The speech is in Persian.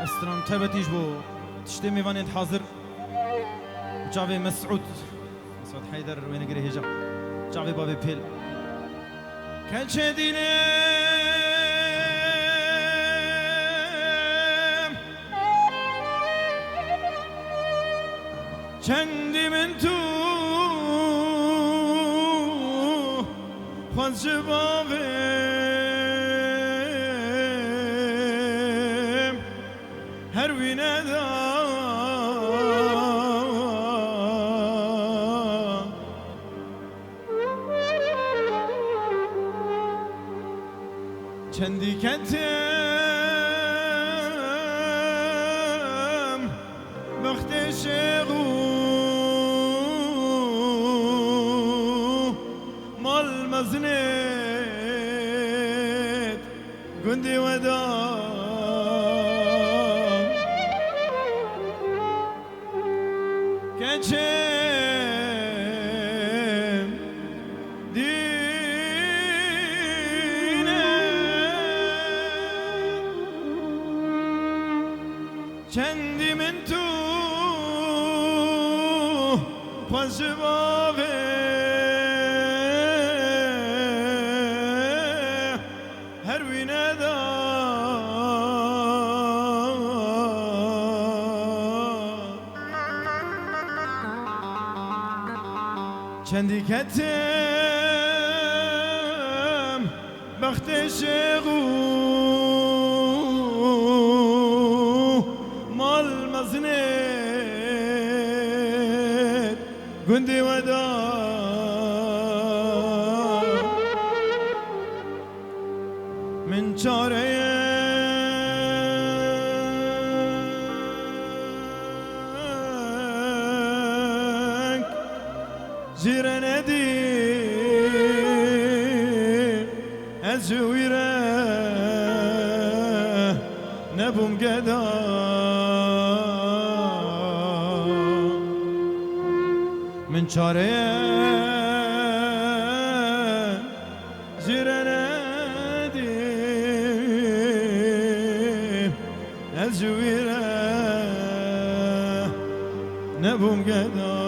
استرام تبتيج بو تشتي ميفانيت حاضر جافي مسعود حيدر وين قري هجا جافي بابي بيل كان شدينم چندی من تو خواست جوابم هر وی ندام چندی کتم وقت شغو مال مزنت قندي ودام كجم دينه چندی من تو خواست جوابه هر وی ندام چندی کتم بخت شغو مال مزنت قندي ودام من چاريك زير ندي أزويره نبوم قدام من چاره زیر ندیم از جویره نبوم گدام